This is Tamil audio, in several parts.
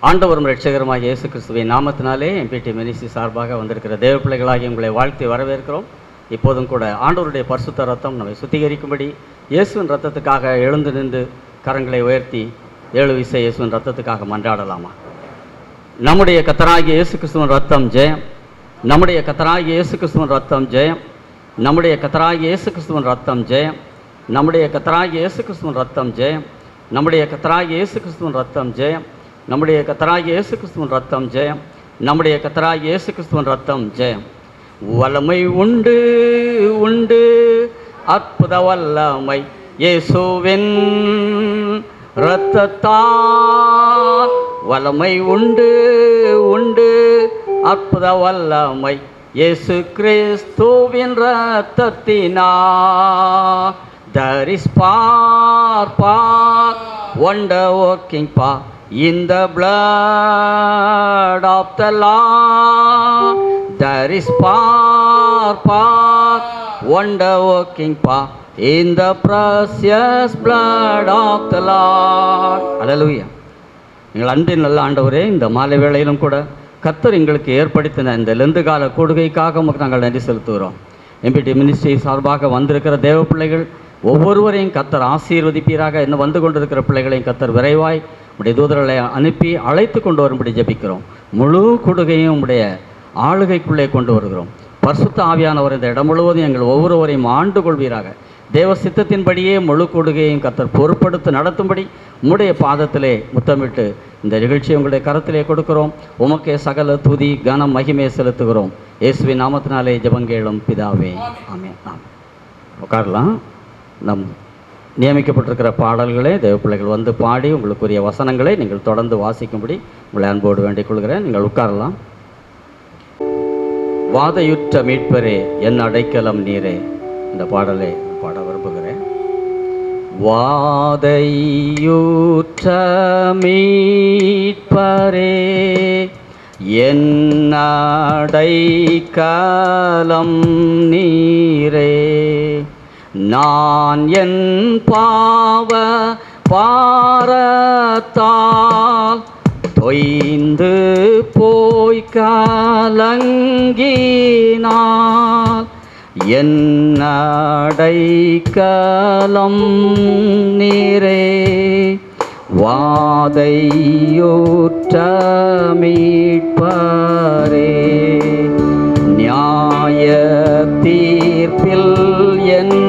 ஆண்டவரும் இரட்சகருமாகிய இயேசு கிறிஸ்துவின் நாமத்தினாலே எம்பிடி மினிஸ்ட்ரி சார்பாக வந்திருக்கிற தேவ பிள்ளைகளாகி உங்களை வாழ்த்தி வரவேற்கிறோம். இப்போதும் கூட ஆண்டவருடைய பரிசுத்த ரத்தம் நம்மை சுத்திகரிக்கும்படி இயேசுவின் ரத்தத்துக்காக எழுந்து நின்று கரங்களை உயர்த்தி 7 விசை இயேசுவின் ரத்தத்துக்காக மன்றாடலாமா? நம்முடைய கர்த்தராகிய இயேசு கிறிஸ்துவின் ரத்தம் ஜெயம். நம்முடைய கர்த்தராகிய இயேசு கிறிஸ்துவின் ரத்தம் ஜெயம். நம்முடைய கர்த்தராகிய இயேசு கிறிஸ்துவின் ரத்தம் ஜெயம். நம்முடைய கர்த்தராகிய இயேசு கிறிஸ்துவின் ரத்தம் ஜெயம். நம்முடைய கர்த்தராகிய இயேசு கிறிஸ்துவின் ரத்தம் ஜெயம். நம்முடைய கர்த்தராகிய இயேசு கிறிஸ்துவின் ரத்தம் ஜெயம். நம்முடைய கர்த்தராகிய இயேசு கிறிஸ்துவின் ரத்தம் ஜெயம். வல்லமை உண்டு உண்டு அற்புத வல்லமை இயேசுவின் இரத்தத்தால். வல்லமை உண்டு உண்டு அற்புத வல்லமை இயேசு கிறிஸ்துவின் இரத்தத்தினால். There is power, wonder working power in the blood of the Lord. There is power, wonder working power in the precious blood of the Lord. Hallelujah. எங்கள் அன்பின் நல்ல ஆண்டவரே, இந்த மாலை வேளையிலும் கூட கர்த்தர் எங்களுக்கு ஏற்படுத்தின இந்த லெந்து கால கூடுகைக்காக உமக்கு நாங்கள் நன்றி செலுத்துகிறோம். எம்பிடி மினிஸ்ட்ரி சார்பாக வந்திருக்கிற தேவ பிள்ளைகள் ஒவ்வொருவரையும் கர்த்தர் ஆசீர்வதிப்பீராக. இன்னும் வந்து கொண்டிருக்கிற பிள்ளைகளையும் கர்த்தர் விரைவாய் உடைய தூதர்களை அனுப்பி அழைத்து கொண்டு வரும்படி ஜெபிக்கிறோம். முழு கூடுகையும் உடைய ஆளுகைக்குள்ளே கொண்டு வருகிறோம். பரிசுத்த ஆவியானவர் இந்த இடம் முழுவதும் எங்கள் ஒவ்வொருவரையும் ஆண்டு கொள்வீராக. தேவ சித்தத்தின்படியே முழு கூடுகையும் கர்த்தர் பொறுப்படுத்தி நடத்தும்படி உம்முடைய பாதத்திலே முத்தமிட்டு இந்த நிகழ்ச்சியை உங்களுடைய கரத்திலே கொடுக்கிறோம். உமக்கே சகல துதி கனம் மகிமையை செலுத்துகிறோம். இயேசுவின் நாமத்தினாலே ஜெபங்கேளும் பிதாவே, ஆமென். உட்காரலாம். நம் நியமிக்கப்பட்டிருக்கிற பாடல்களே தேவ பிள்ளைகள் வந்து பாடி உங்களுக்குரிய வசனங்களை நீங்கள் தொடர்ந்து வாசிக்கும்படி உங்களை அன்போடு வேண்டிக் கொள்கிறேன். நீங்கள் உட்காரலாம். வாதையுற்ற மீட்பரே என் அடைக்கலம் நீரே, இந்த பாடலை பாட விரும்புகிறேன். வாதையுற்ற மீட்பரே என் அடைக்கலம் நீரே, நான் என் பாவ பாரத்தால் தொய்ந்து போய் கலங்கினான். என் அடைக்கலம் நீரே, வாதையுற்ற மீட்பரே, நியாய தீர்ப்பில் என்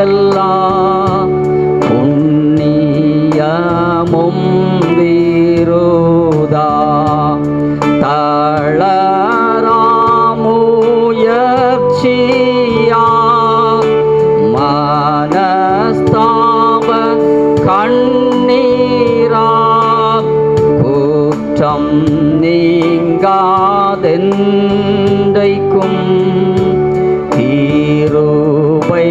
எல்லா புண்ணியமும் விரோதா தளராமுயற்சியா மனஸ்தாப கண்ணீரா குற்றம் நீங்காதென்றைக்கும் கிருபை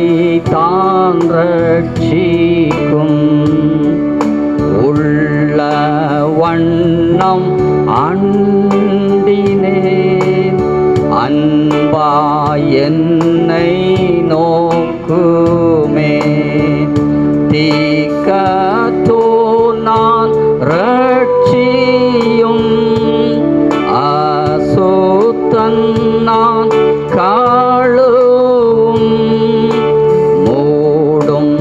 தான் ரட்சிக்கும். உள்ள வண்ணம் அண்டினேன் அன்பாய் என்னை நோக்குமே, தீக்கத்தோ நான் ரட்சியும் அசுத்தன் நான் காளுவும் மூடும்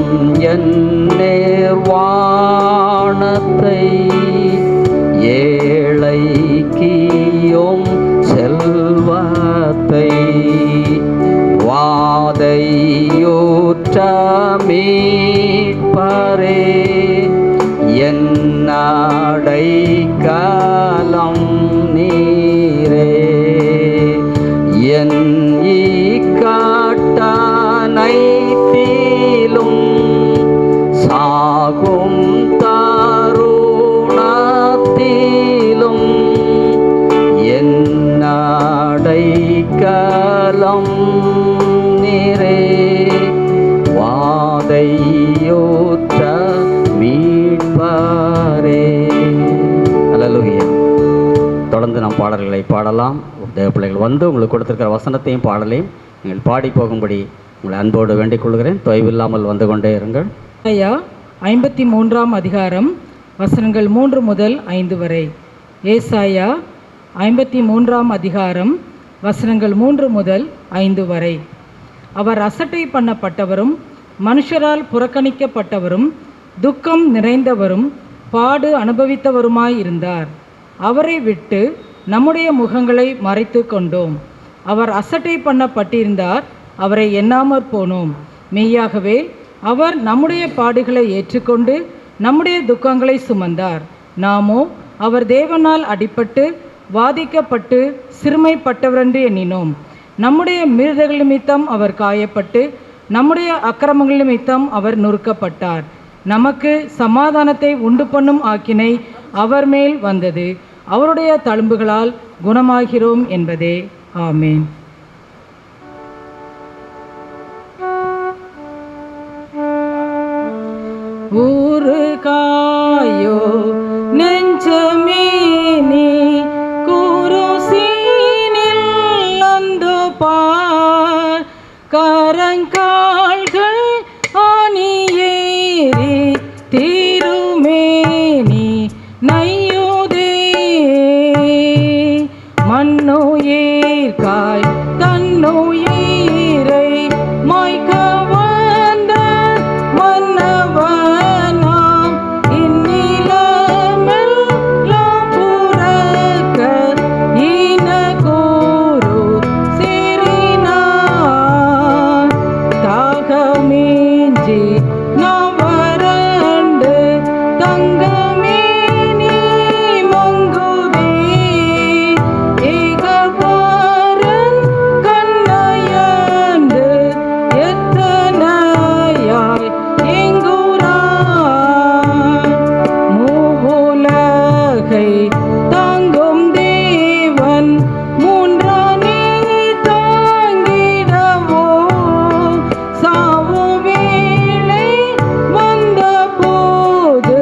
என் நேர்வாணத்தை ஏழைக்கியும் செல்வத்தை. வாதையுற்ற மீட்பரே என் அடைக்கலம் நீரே, என் இக்கட்டனைத்திலும் சாகும் தருணத்திலும் என் அடைக்கலம் நீரே, வாதையுற்ற மீட்பரே. அல்லேலூயா. தொடர்ந்து நாம் பாடல்களை பாடலாம். தேவ பிள்ளைகள் வந்து உங்களுக்கு கொடுத்திருக்கிற வசனத்தையும் பாடலையும் நீங்கள் பாடி போகும்படி உங்களை அன்போடு வேண்டிக் கொள்கிறேன். தொய்வில்லாமல் வந்து கொண்டே இருங்கள். 53ஆம் அதிகாரம் வசனங்கள் 3 முதல் 5 வரை. ஏசாயா 53ஆம் அதிகாரம் வசனங்கள் 3 முதல் 5 வரை. அவர் அசட்டை பண்ணப்பட்டவரும் மனுஷரால் புறக்கணிக்கப்பட்டவரும் துக்கம் நிறைந்தவரும் பாடு அனுபவித்தவருமாயிருந்தார். அவரை விட்டு நம்முடைய முகங்களை மறைத்து கொண்டோம். அவர் அசட்டை பண்ணப்பட்டிருந்தார், அவரை எண்ணாமற் போனோம். மெய்யாகவே அவர் நம்முடைய பாடுகளை ஏற்றுக்கொண்டு நம்முடைய துக்கங்களை சுமந்தார். நாமோ அவர் தேவனால் அடிபட்டு வாதிக்கப்பட்டு சிறுமைப்பட்டவரென்று எண்ணினோம். நம்முடைய மீறுதல்கள் நிமித்தம் அவர் காயப்பட்டு நம்முடைய அக்கிரமங்கள் நிமித்தம் அவர் நொறுக்கப்பட்டார். நமக்கு சமாதானத்தை உண்டு பண்ணும் ஆக்கினை அவர் மேல் வந்தது. அவருடைய தழும்புகளால் குணமாகிறோம் என்பதே. ஆமென். ஊறுகாயோ நெஞ்சமே நீ குருசீனில் வந்து பார், கரங்கால்கள் ஆணியேறி திருமேனி நையுதே, மண்ணுயிர்காய் தன்னுயிரை மாய்க்க வந்த மன்னவனாம் இந்நிலமெல்லாம் புறக்க இனக்கூறு சிறினார். தாகமின்றி நாம் வறண்டு தங்கமேனி மங்குதே, ஏகபாரன் கண்ணயர்ந்து எத்தனையாய் ஏங்குறார். மூவுலகை தாங்கும் தேவன் மூன்றானே தாங்கிடவோ, சாவு வேளை வந்த போது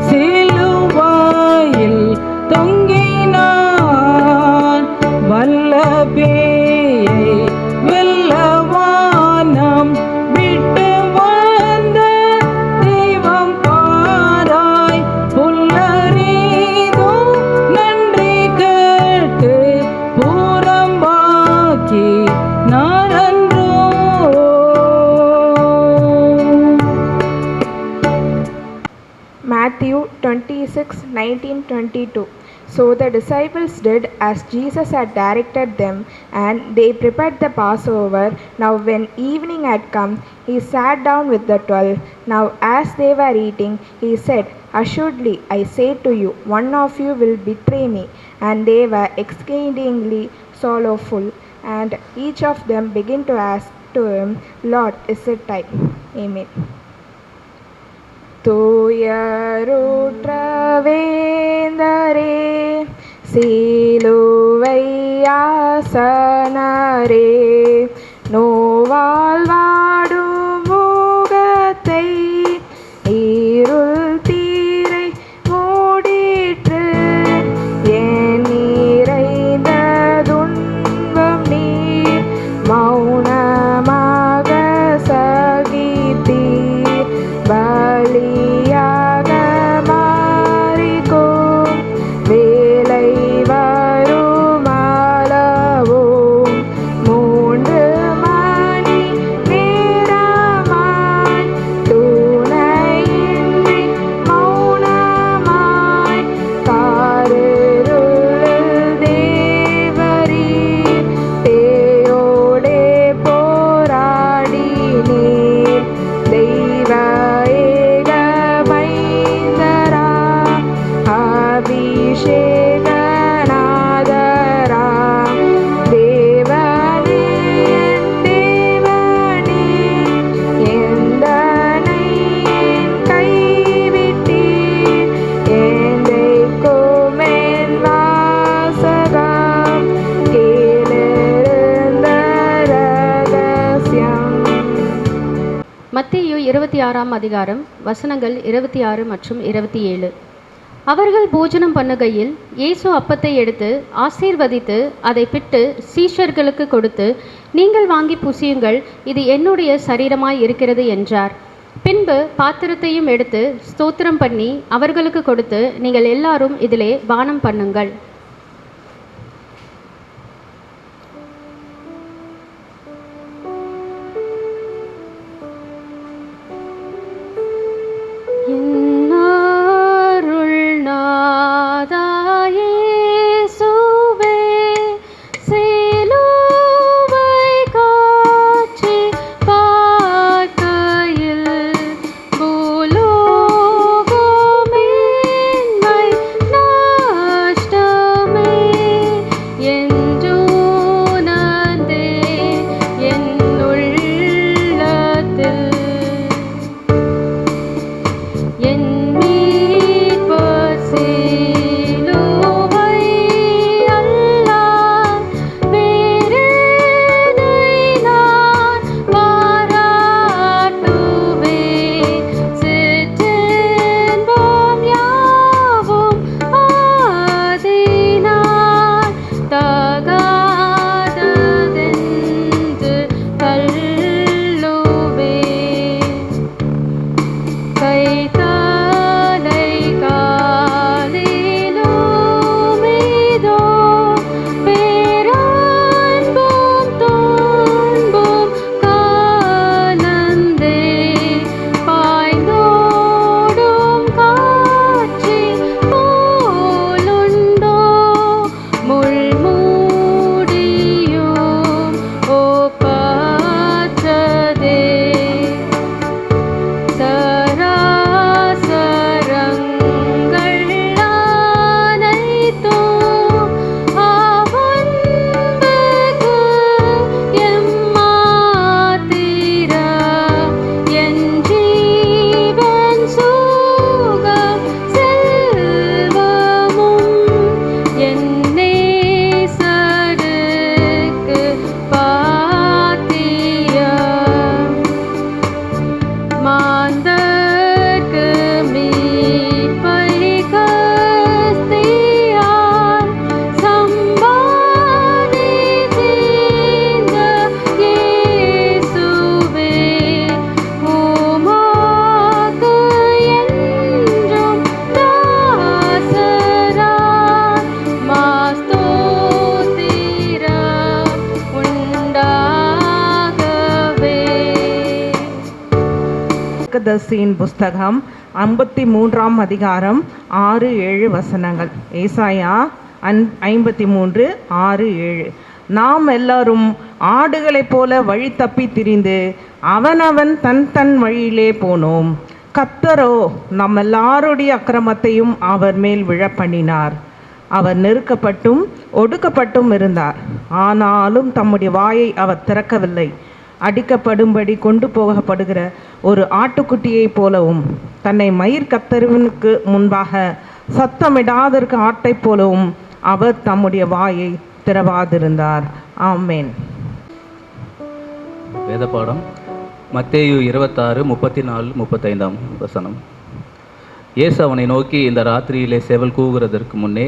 சிலுவையில் தொங்கினான். வல்ல பேயை வெல்லவானம் விட்டு வந்த தெய்வம் பாராய், புல்லறிதோ நன்றி கேட்டு பூரம்பாக்கி நாரன்றோ. Matthew 26:19-22. So the disciples did as Jesus had directed them, and they prepared the Passover. Now when evening had come, he sat down with the 12. Now as they were eating, he said, "Assuredly I say to you, one of you will betray me." And they were exceedingly sorrowful, and each of them began to ask to him, "Lord, is it time?" Amen. தூயருற்ற வேந்தரே, சிலுவை ஆசனரே, நோவால் வாடும் முகத்தை இருள் தீரை மூடிற்று, என் நிறைந்த துன்பம் நீர் மௌனமாக சகித்தீர், பலியாக மாறிக்கும் வேலை வருமாலவும், 3 மணி நேரமாய் துணையின்றி மௌனமாய் காரிருளில் தேவரீர் பேயோடே போராடினீர், தெய்வ ஏகமைந்தரா அபிஷேகநாதரா, தேவனே என் தேவனே, எந்தனை என் கைவிட்டீர், என்றைக்கும் என் வாசகம் கேளிருந்த ரகசியம். மத்தேயு 26ஆம் அதிகாரம் வசனங்கள் 26 மற்றும் 27. அவர்கள் போஜனம் பண்ணுகையில் இயேசு அப்பத்தை எடுத்து ஆசீர்வதித்து அதை பிட்டு சீஷர்களுக்கு கொடுத்து, நீங்கள் வாங்கி புசியுங்கள், இது என்னுடைய சரீரமாய் இருக்கிறது என்றார். பின்பு பாத்திரத்தையும் எடுத்து ஸ்தோத்திரம் பண்ணி அவர்களுக்கு கொடுத்து, நீங்கள் எல்லாரும் இதிலே பானம் பண்ணுங்கள். தீர்க்கதரிசியின் புஸ்தகம் 53ஆம் அதிகாரம் 6-7 வசனங்கள். ஏசாயா 53:6-7. நாம் எல்லாரும் ஆடுகளைப் போல வழி தப்பி திரிந்து அவனவன் தன் தன் வழியிலே போனோம். கர்த்தரோ நம் எல்லாருடைய அக்கிரமத்தையும் அவர் மேல் விழப்பண்ணினார். அவர் நெருக்கப்பட்டும் ஒடுக்கப்பட்டும் இருந்தார், ஆனாலும் தம்முடைய வாயை அவர் திறக்கவில்லை. அடிக்கப்படும்படி கொண்டு போகப்படுகிற ஒரு ஆட்டுக்குட்டியைப் போலவும், தன்னை மயிர் கத்தருவனுக்கு முன்பாக சத்தமிடாதற்கு ஆட்டைப் போலவும் அவர் தம்முடைய வாயை திறவாதிருந்தார். ஆமேன். வேத பாடம் மத்தேயு 26:34-35 வசனம். இயேசு அவனை நோக்கி, இந்த ராத்திரியிலே சேவல் கூவுகிறதற்கு முன்னே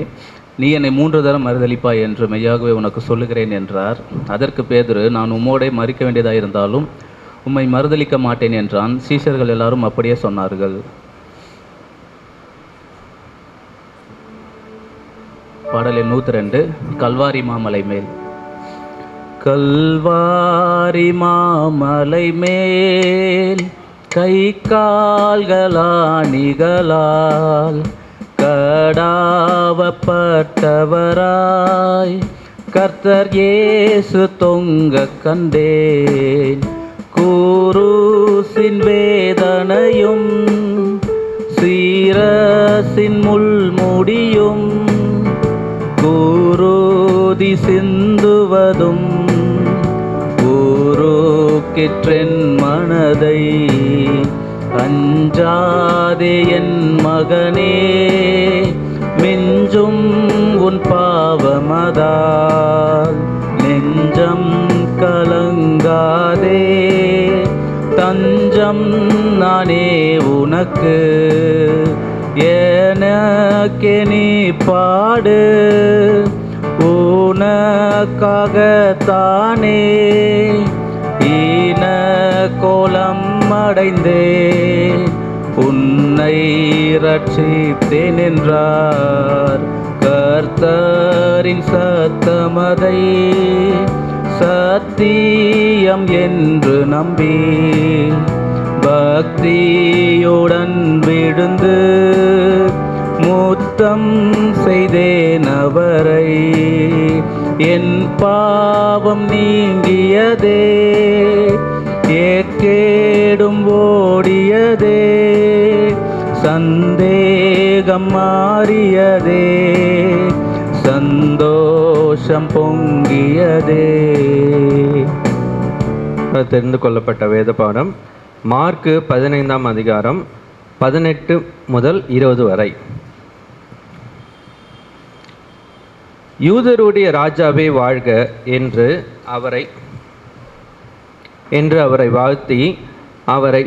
நீ என்னை 3 தரம் மறுதலிப்பாய் என்று மெய்யாகவே உனக்கு சொல்லுகிறேன் என்றார். அதற்கு பேதுரு, நான் உம்மோடே மறிக்க வேண்டியதாக இருந்தாலும் உம்மை மறுதலிக்க மாட்டேன் என்றான். சீஷர்கள் எல்லாரும் அப்படியே சொன்னார்கள். பாடலில் 102. கல்வாரி மாமலை மேல். கல்வாரி மாமலை மேல் கை கால்களாணிகளால் கடாவப்பட்டவராய் கர்த்தர் இயேசு தொங்க கண்டேன். கூருசின் வேதனையும் சீரசின் முள்முடியும் கூருதி சிந்துவதும் ஊருக்கிற்றென் மனதை. அஞ்சாதே என் மகனே, மிஞ்சும் உன் பாவமதால் நெஞ்சம் கலங்காதே. தஞ்சம் நானே உனக்கு, எனக்கே நீ பாடு. உனக்காகத்தானே ஈன கோலம் அடைந்தேன், உன்னை ரட்சித்தேன் என்றார். கர்த்தரின் சத்தமதை சத்தியம் என்று நம்பி பக்தியுடன் விழுந்து முத்தம் செய்தேன் அவரை. என் பாவம் நீங்கியதே, ஏக்கேடும் ஓடியதே, சந்தேகம் மாறியதே, சந்தோஷம் பொங்கியதே. தெரிந்து கொள்ளப்பட்ட வேத பாடம் மார்க்கு 15ஆம் அதிகாரம் 18 முதல் 20 வரை. யூதருடைய ராஜாவே வாழ்க என்று அவரை வாழ்த்தி அவரை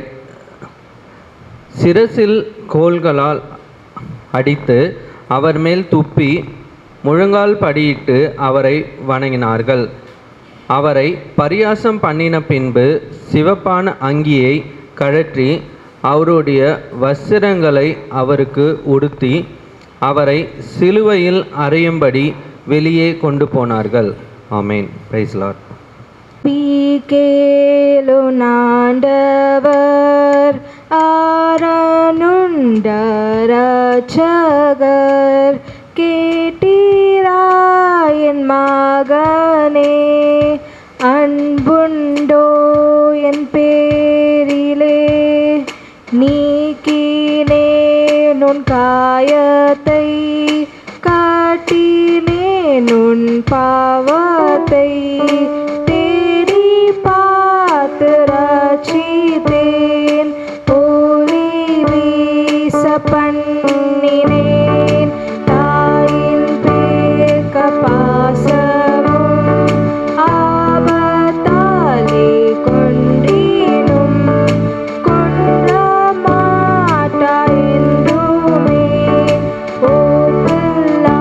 சிரசில் கோல்களால் அடித்து அவர் மேல் துப்பி முழங்கால் படியிட்டு அவரை வணங்கினார்கள். அவரை பரியாசம் பண்ணின பின்பு சிவப்பான அங்கியை கழற்றி அவருடைய வஸ்திரங்களை அவருக்கு உடுத்தி அவரை சிலுவையில் அறையும்படி வெளியே கொண்டு போனார்கள். ஆமேன். Price Lord. பீகேலுனாண்டவர் ஆரனுண்டரட்சகர் கேட்டீராயன் மகனே, அன்புண்டோ என் பேரிலே, நீக்கினேன் உன் காயத்தை, காட்டினேன் உன் பாவத்தை, தேடி பார்த்து ரட்சித்தேன், ஒளி வீச பண்ணினேன், தாயின் பேர்க்க பாசமும் ஆபத்தாலே கொண்டினும் கொன்ற மாட்டா என்றுமே, ஓப்பில்லா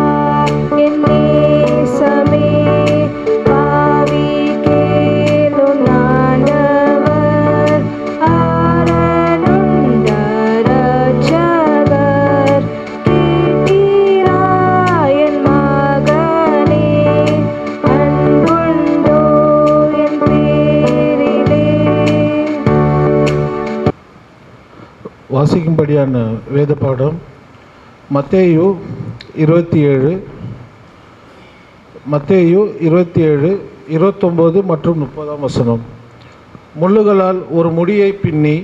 என் நேசமே, பாவி கேளும் ஆண்டவர் ஆரனுண்ட ரட்சகர், கேட்டீராயன் மகனே, அன்புண்டோ என் பேரிலே. வாசிக்கும்படியான வேத பாடம் மத்தேயு 27 29 மற்றும் 30ஆம் வசனம். முள்ளுகளால் ஒரு முடியை பின்னி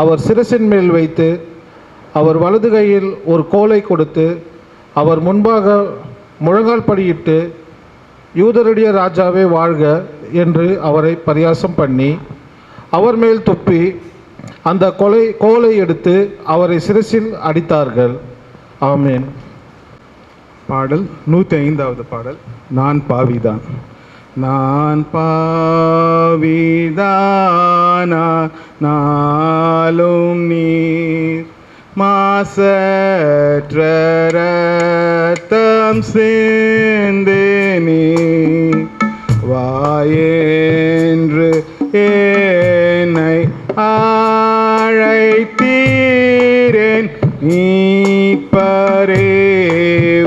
அவர் சிரசின் மேல் வைத்து அவர் வலது கையில் ஒரு கோலை கொடுத்து அவர் முன்பாக முழங்கால் படியிட்டு, யூதருடைய ராஜாவே வாழ்க என்று அவரை பரியாசம் பண்ணி அவர் மேல் துப்பி அந்த கோலை எடுத்து அவரை சிரசில் அடித்தார்கள். ஆமேன். பாடல் 105வது பாடல். நான் பாவிதான். நான் பாவிதானா நாளும் நீர் மாசற்ற ரத்தம் சிந்தேனே, வாயென்று என்னை அழைத்தீரேன், மீட்பரே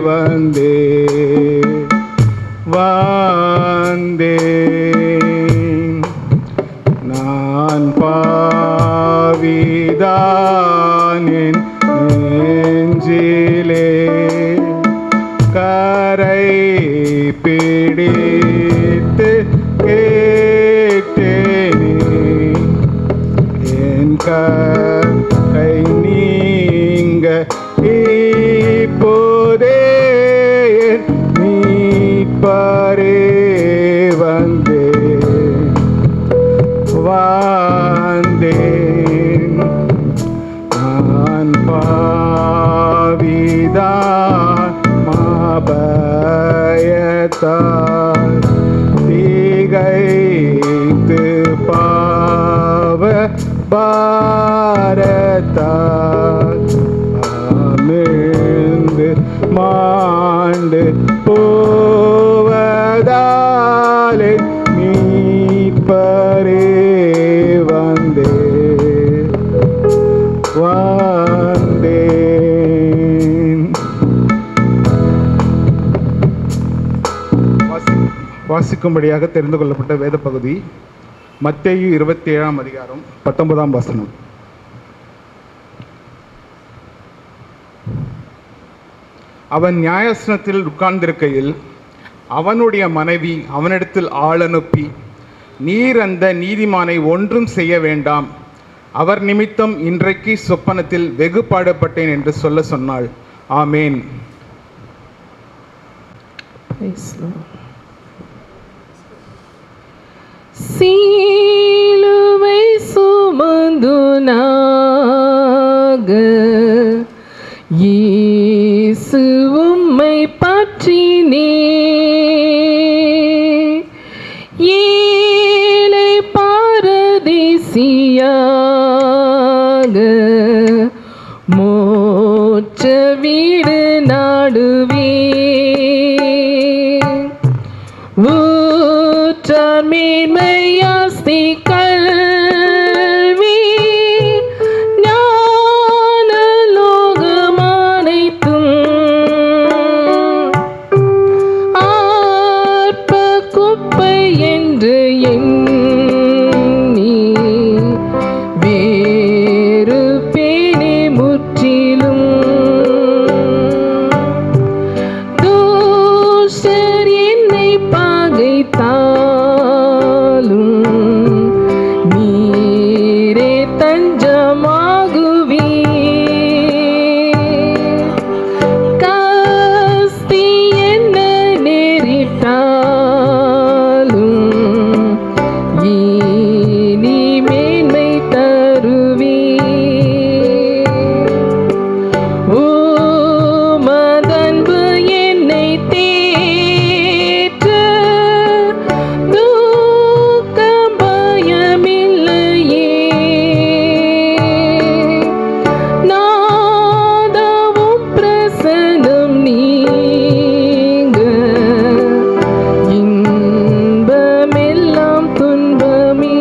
வந்தேன். நான் பாவிதானேன் நெஞ்சிலே கரை பிடித்து கேட்டேனே, என் கை நீங்க இப்போதே மீட்பரே வந்தேன். நான் பாவிதான் மாபயத்தால் திகைத்து பாவ பாரத்தால் அமிழ்ந்து மாண்டு போவதாலே மீட்பரே வந்தேன். வாசிக்கும்படியாக தெரிந்து கொள்ளப்பட்ட வேத பகுதி மத்தேயு 27ஆம் அதிகாரம் 19ஆம் வசனம். அவன் நியாயாசனத்தில் உட்கார்ந்திருக்கையில் அவனுடைய மனைவி அவனிடத்தில் ஆள் அனுப்பி, நீர் அந்த நீதிமானை ஒன்றும் செய்ய வேண்டாம், அவர் நிமித்தம் இன்றைக்கு சொப்பனத்தில் வெகு பாடுபட்டேன் என்று சொல்ல சொன்னாள். ஆமேன். சிலுவை சுமந்து நாக இயேசு உம்மை பற்றினே, ஏழை பாரதேசியாக மோட்ச வீடு நாடுவே, ஊற்றார் மேன்மையாஸ்தி கல்வி ஞான லோகமானைத்தும் ஆர்ப்ப குப்பை என்று எண்ணி வேறு பேணி முற்றிலும் தூஷர் என்னை பகைத்தாலும் நீரே தஞ்சமாகுவே, கஸ்தி என்ன நேரிட்டாலும் இனி மேன்மை தருவே, உமதன்பு என்னை தேற்ற துக்கம் பயமில்லையே, நாதவும் பிரசன்னம் நீங்க இன்பமெல்லாம் துன்பமே.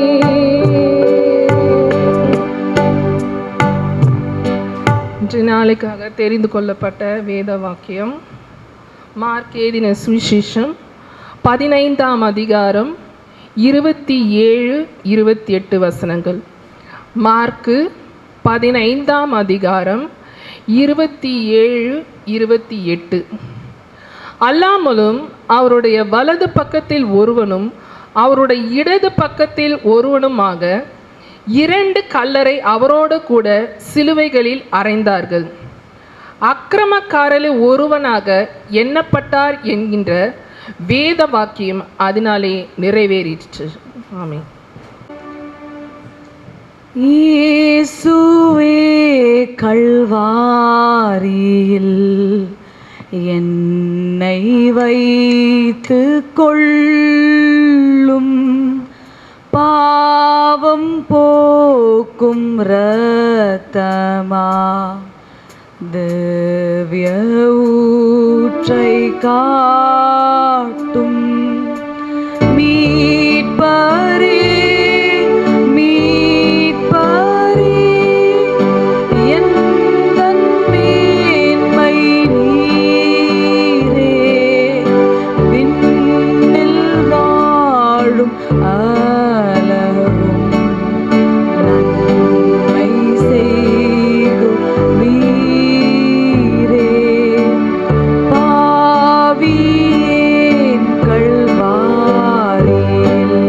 இன்று நாளுக்காக தெரிந்து கொள்ளப்பட்ட வேத வாக்கியம் மார்க் எழுதின சுவிசேஷம் 15ஆம் அதிகாரம் 27-28 வசனங்கள். மார்க்கு 15ஆம் அதிகாரம் 27-28. அல்லாமலும் அவருடைய வலது பக்கத்தில் ஒருவனும் அவருடைய இடது பக்கத்தில் ஒருவனுமாக 2 கல்லரை அவரோடு கூட சிலுவைகளில் அறைந்தார்கள். அக்கிரமக்காரரில் ஒருவனாக எண்ணப்பட்டார் என்கின்ற வேத வாக்கியம் அதனாலே நிறைவேறிற்று. ஆமென். இயேசுவே கல்வாரியில் என்னை வைத்து கொள்ளும், பாவம் போக்கும் இரத்தமா திவ்ய ஊற்றை காட்டும், மீட்பரே மீட்பரே எந்தன் மேன்மை நீரே, விண்ணில் வாழும் அலகும் நன்மை செய்கும் வீரே, பாவியேன் கல்வாரியில்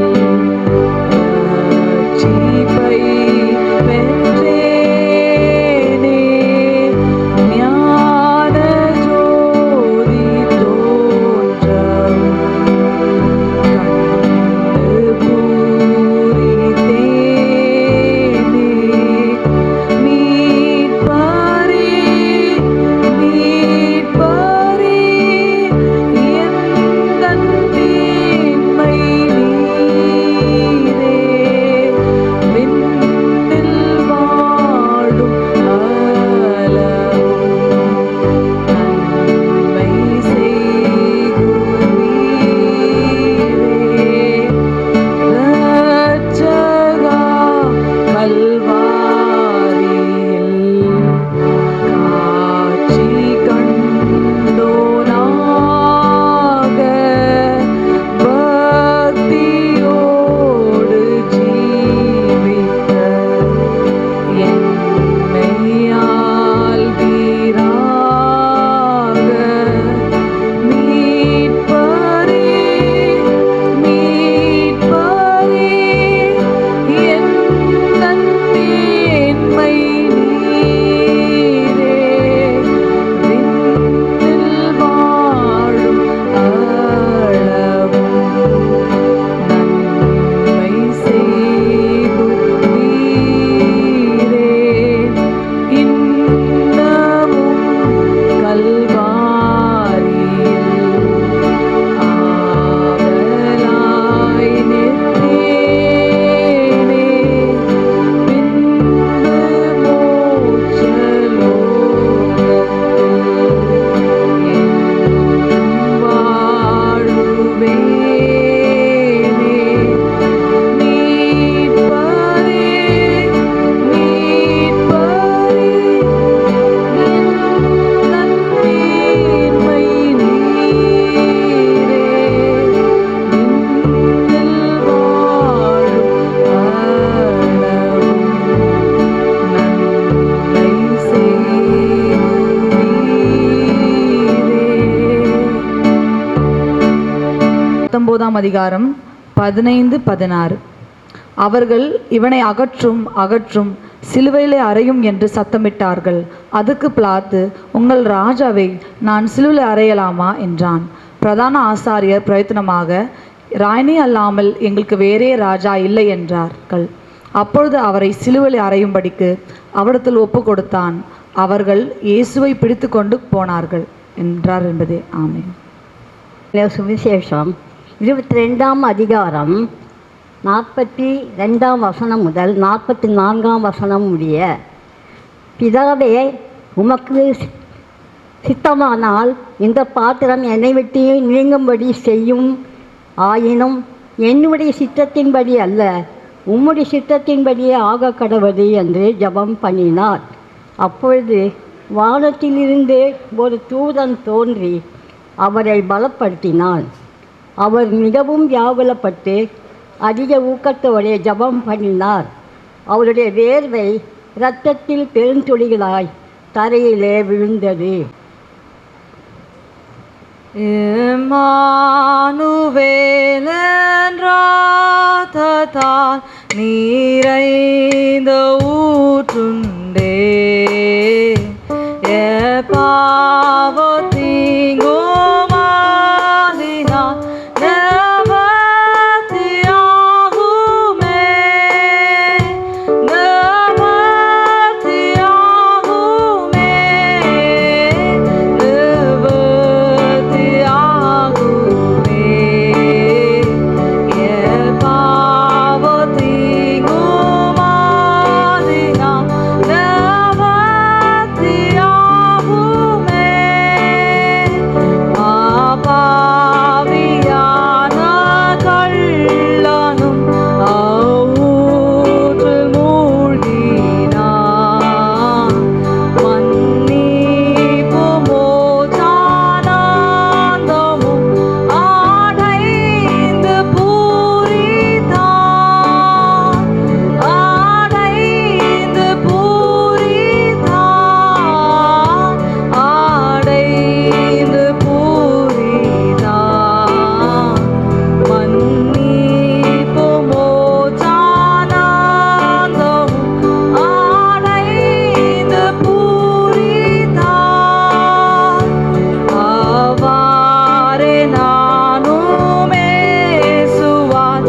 19ஆம் அதிகாரம் 15-16. அவர்கள் இவனை அகற்றும் அகற்றும், சிலுவையிலே அறையும் என்று சத்தமிட்டார்கள். அதுக்கு பிலாத்து, உங்கள் ராஜாவை நான் சிலுவையில் அறையலாமா என்றான். பிரதான ஆசாரியர் பிரயத்தனமாக, ராணி அல்லாமல் எங்களுக்கு வேறே ராஜா இல்லை என்றார்கள். அப்பொழுது அவரை சிலுவையில் அறையும்படிக்கு அவரிடத்தில் ஒப்பு கொடுத்தான். அவர்கள் இயேசுவை பிடித்து கொண்டு போனார்கள் என்றார் என்பதே. ஆமென். சுவிசேஷம் 22ஆம் அதிகாரம் 42ஆம் வசனம் முதல் 44ஆம் வசனம் முடிய. பிதாவே, உமக்கு சித்தமானால் இந்த பாத்திரம் என்னை விட்டு நீங்கும்படி செய்யும். ஆயினும் என்னுடைய சித்தத்தின்படி அல்ல, உம்முடைய சித்தத்தின்படியே ஆக கடவுது என்று ஜெபம் பண்ணினார். அப்பொழுது வானத்திலிருந்து ஒரு தூதன் தோன்றி அவரை பலப்படுத்தினான். அவர் மிகவும் வியாகுலப்பட்டு அதிக ஊக்கத்தோடு ஜெபம் பண்ணினார். அவருடைய வேர்வை இரத்தத்தில் பெருந்துளிகளாய் தரையிலே விழுந்தது. இம்மானுவேல் என்றால் நீரைந்த ஊற்றுண்டே, பாவத்தீங்குமாதினால் நிவர்த்தியாகுமே, நிவர்த்தியாகுமே, நிவர்த்தியாகுமே. பாவத்தீங்குமாதினால் நிவர்த்தியாகுமே. பாவியான கள்ளனும் ஊற்றில் மூழ்கினான். மன்னிப்பு மோசனானந்தமும் அடைந்து பூரித்தான், அடைந்து பூரித்தான், அடைந்து பூரித்தான். மன்னிப்பு மோசனானந்தமும் அடைந்து பூரித்தான். அவ்வாறே நானும் இயேசுவால்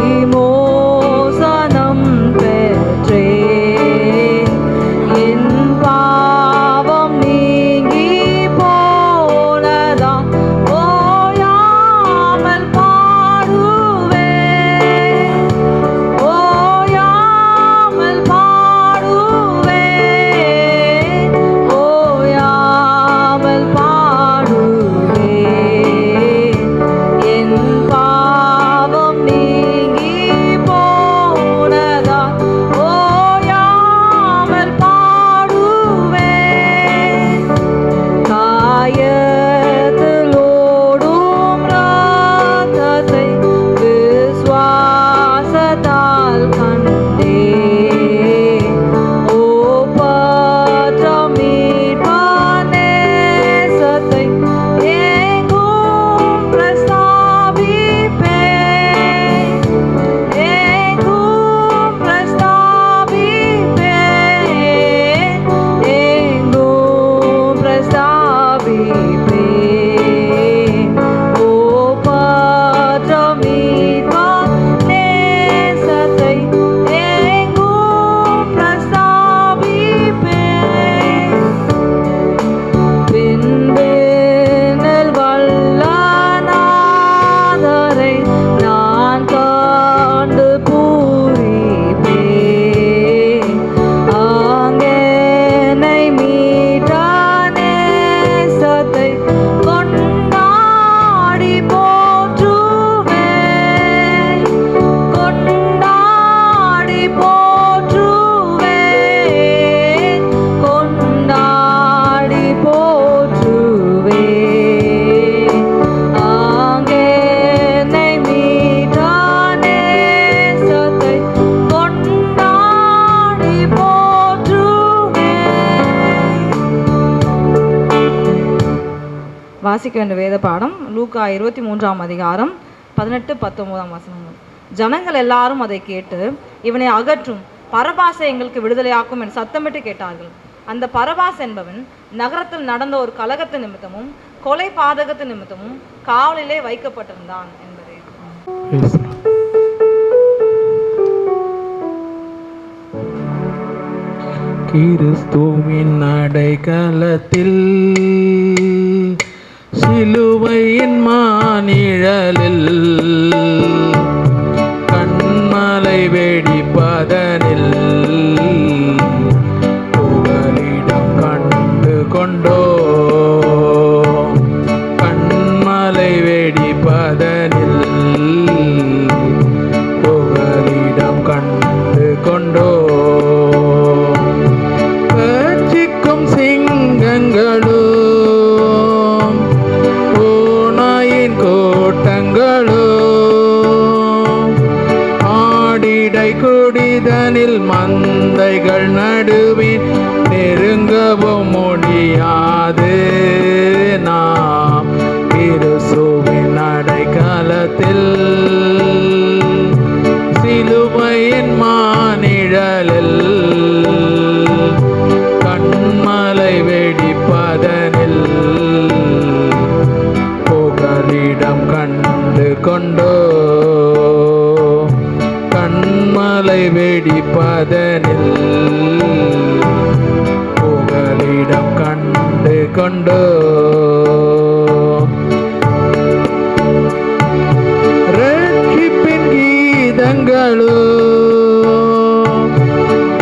விமோசனம் பெற்றேன். என் பாவம் நீங்கி போனதால் ஓயாமல் பாடுவேன், ஓயாமல் பாடுவேன், ஓயாமல் பாடுவேன். என் பாவம் நீங்கி போனதால் ஓயாமல் பாடுவேன். காயத்தில் ஓடும் இரத்தத்தை விசுவாசத்தால் கண்டேன். ஒப்பற்ற மீட்பர் நேசத்தை எங்கும் பிரஸ்தாபிப்பேன், எங்கும் பிரஸ்தாபிப்பேன், எங்கும் பிரஸ்தாபிப்பேன். ஒப்பற்ற மீட்பர் நேசத்தை எங்கும் பிரஸ்தாபிப்பேன். பின்பினில் வல்ல நாதரை நான் கண்டு பூரிப்பேன். அங்கேனை மீட்ட நேசத்தை கொண்டாடி போற்றுவேன், கொண்டாடி போற்றுவேன், கொண்டாடி போற்றுவேன். அங்கேனை மீட்ட நேசத்தை கொண்டாடி போற்றுவேன். வாசிக்க வேண்டிய வேத பாடம் லூக்கா 23ஆம் அதிகாரம் 18-19 ஜனங்கள் எல்லாரும் அதை கேட்டு, இவனை அகற்றும், பரபாசை எங்களுக்கு விடுதலையாக்கும் என்று சத்தமிட்டு கேட்டார்கள். அந்த பரபாஸ் என்பவன் நகரத்தில் நடந்த ஒரு கலகத்து நிமித்தமும் கொலை பாதகத்து நிமித்தமும் காவலிலே வைக்கப்பட்டிருந்தான் என்பதே. கிறிஸ்துவின் அடைக்கலத்தில் சிலுவையின் மானிழலில் கண்மலை வெடிப்பதனில் புகலிடம் கண்டு கொண்டோ, கண்மலை வெடிப்பதனில் புகலிடம் கண்டு கொண்டோ. கர்ஜிக்கும் சிங்கங்களும் ஓநாயின் கூட்டங்களும் ஆடிடை குடிதனில் மந்தைகள் நடுவில் நெருங்கவும் முடியாது. நாம் கிறிஸ்துவின் அடைக்கலத்தில் சிலுவையின் மானிழலில் கண்மலை வெடிப்பதனில் புகலிடம் கண்டு கொண்டோ, கண்மலை வெடிப்பதனில் புகலிடம் கண்டு கொண்டோ. ரட்சிப்பின் கீதங்களோ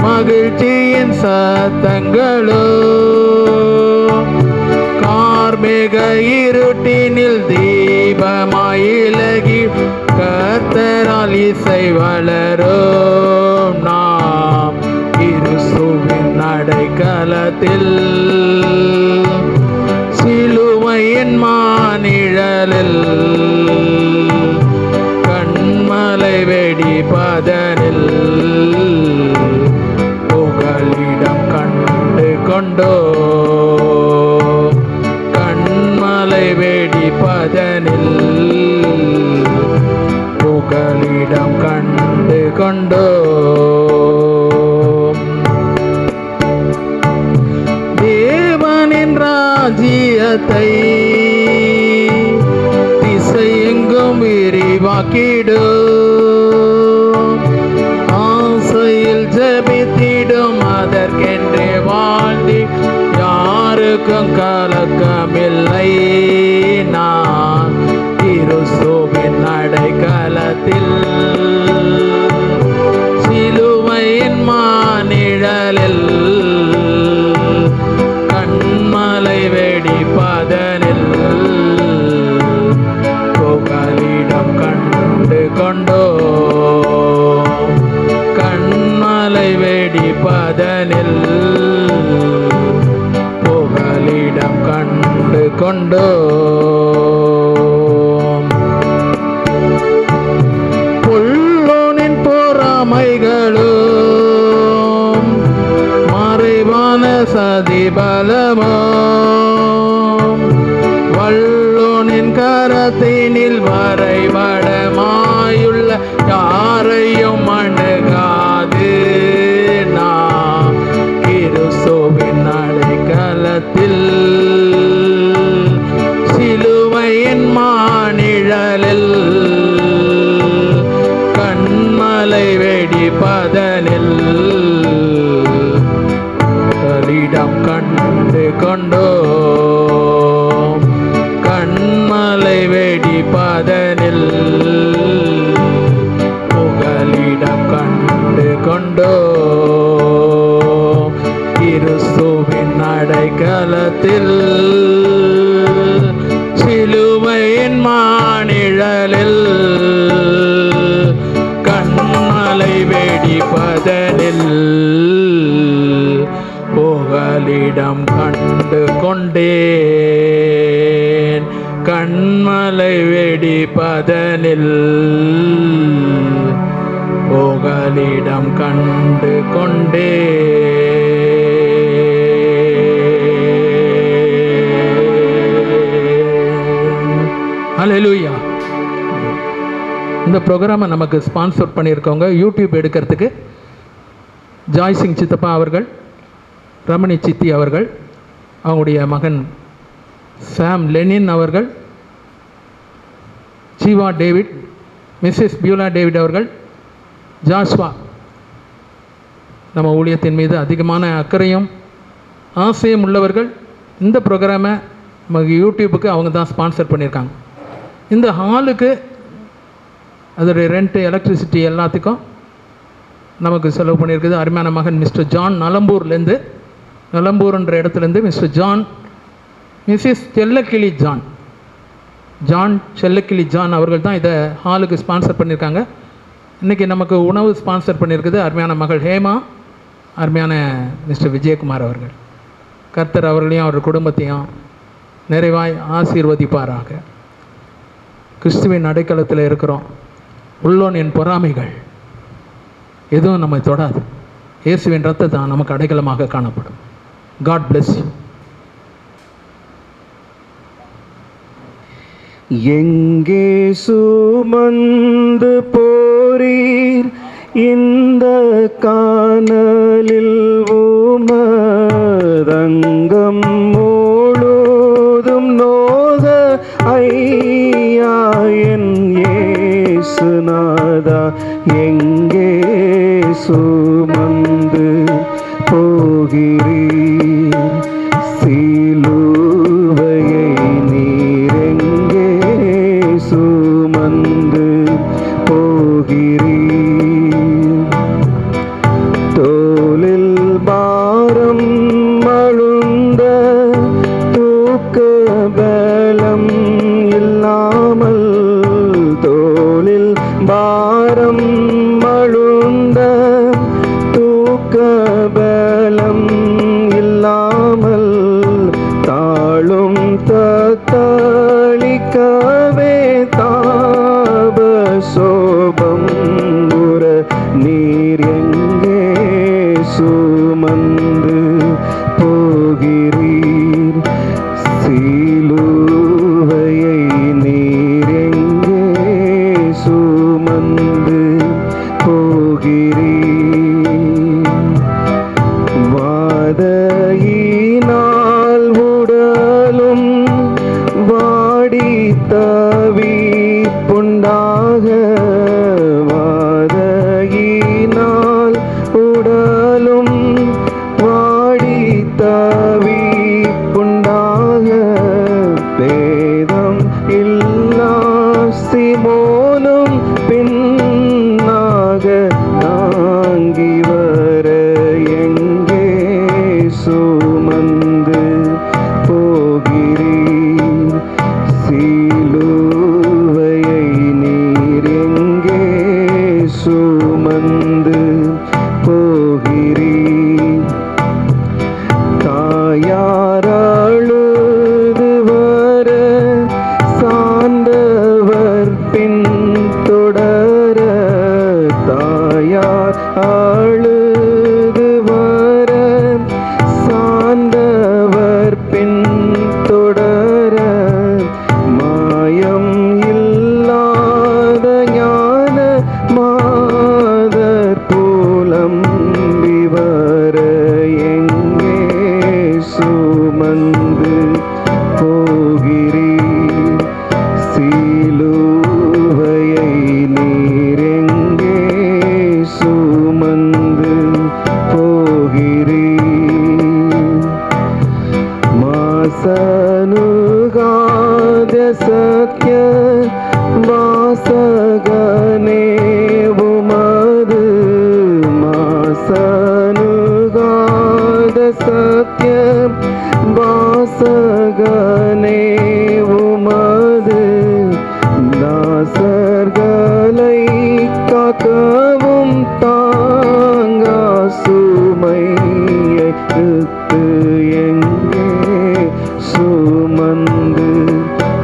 மகிழ்ச்சியின் சத்தங்களோ கார்மேக இருட்டினில் தீபமாயிலகி கர்த்தரால் இசை வளரும். நாம் கிறிஸ்துவின் அடைக்கலத்தில் சிலுவையின் மானிழலில் கண்மலை வெடிப்பதனில் புகலிடம் கண்டு கொண்டோ, கண்மலை வெடிப்பதனில் புகலிடம் கண்டு கொண்டோ. தேவனின் ராஜ்யத்தை திசையெங்கும் விரிவாக்கிடும், ஆசையில் ஜெபித்திடும் அதற்கென்றே வாழ்ந்தி யாருக்கும் கலக்கமில்லை. நான் கிறிஸ்துவின் அடைக்கலத்தில் சிலுவையின் மானிழலில் கண்மலை வெடிப்பதனில் புகலிடம் கண்டு கொண்டோ, கண்மலை வெடிப்பதனில் புகலிடம் கண்டு கொண்டோ. புல்லோனின் பொறாமைகளும் மறைவான சதிபலமும் வல்லோனின் கரத்தினில் வரைபடமாயுள்ள யாரையும் அணுகாது. நாம் கிறிஸ்துவின் அடைக்கலத்தில் சிலுவையின் மானிழலில் கண்மலை வெடிப்பதனில் புகலிடம் கண்டு கொண்டோ, கண்மலை வெடிப்பதனில் புகலிடம் கண்டு கொண்டோ. கிறிஸ்துவின் அடைக்கலத்தில் சிலுவையின் மானிழலில் கண்மலை வெடிப்பதனில் புகலிடம் கண்டு கொண்டேன், கண்மலை வெடிப்பதனில் புகலிடம் கண்டு கொண்டேன். ஹல்லேலூயா. இந்த ப்ரோக்ராமை நமக்கு ஸ்பான்சர் பண்ணியிருக்கவங்க யூடியூப் எடுக்கிறதுக்கு ஜாய்சிங் சித்தப்பா அவர்கள், ரமணி சித்தி அவர்கள், அவங்களுடைய மகன் சாம் லெனின் அவர்கள், Jeeva David, Mrs Beulah David அவர்கள், ஜாஸ்வா நம்ம ஊழியத்தின் மீது அதிகமான அக்கறையும் ஆசையும் உள்ளவர்கள். இந்த ப்ரோக்ராமை நமக்கு யூடியூபுக்கு அவங்க தான் ஸ்பான்சர் பண்ணியிருக்காங்க. இந்த ஹாலுக்கு அதோடைய ரெண்ட்டு, எலக்ட்ரிசிட்டி எல்லாத்துக்கும் நமக்கு செலவு பண்ணியிருக்குது அருமையான மகன் மிஸ்டர் ஜான் நலம்பூர்லேருந்து, நலம்பூர்ன்ற இடத்துலேருந்து mister John, missus Chellakili John Chellakili John அவர்கள் தான் இதை ஹாலுக்கு ஸ்பான்சர் பண்ணியிருக்காங்க. இன்றைக்கி நமக்கு உணவு ஸ்பான்சர் பண்ணியிருக்குது அருமையான மகள் ஹேமா, அருமையான மிஸ்டர் விஜயகுமார் அவர்கள். கர்த்தர் அவர்களையும் அவர் குடும்பத்தையும் நிறைவாய் ஆசீர்வதிப்பாராக. கிறிஸ்துவின் அடைக்கலத்தில் இருக்கிறோம். உள்ளோன் என் பொறாமைகள் எதுவும் நம்மை தொடாது. இயேசுவின் ரத்தம் தான் நமக்கு அடைக்கலமாக காணப்படும். God bless you. எங்கே சுமந்து போரீர் இந்த காணலில் உமதங்கம் முழுதும் நோத ஐயா என் இயேசுநாதா, எங்கே சுமந்து போகிறீர் சிலுவையை நீரெங்கே சுமந்து போகிறீர்? தோளில் பாரம் மழுந்த தூக்க பலம் இல்லாமல், தோளில் பாரம் மழுந்த தூக்க பலம் இல்லாமல், தாழும் தத்தளிக்கவே தாப சோபம் உற நீர் எங்கே சுமந்து போகிறீர் சிலுவையை நீர் எங்கே சுமந்து போகிறீர்? வாதையினால் உடலும் வாடி தவி புண்டாக, வாதையினால் உடலும் வாடி தவி புண்டாக, பேதம் இல்லா சிமோனும் பின்னாக தாங்கி வர எங்கே சுமந்து போகிறீர் சிலுவையை நீர் எங்கே சுமந்து போகிறீர்? தாயார் அழுது வர சார்ந்தவர் பின் தொடர, தாயார் அழுது வர சார்ந்தவர் பின் தொடர, மாயம் இல்லாத ஞான மாதர் புலம்பி வர எங்கே சுமந்து போகிறீர் சிலுவையை நீர் எங்கே சுமந்து போகிறீர்? மாசனுகாத சத்ய வாசகனே உமது, மாசனுகாத சத்ய வாசகனே உமது, தாசர்களை காக்கவும் தாங்கா சுமையை இழுத்து எங்கே சுமந்து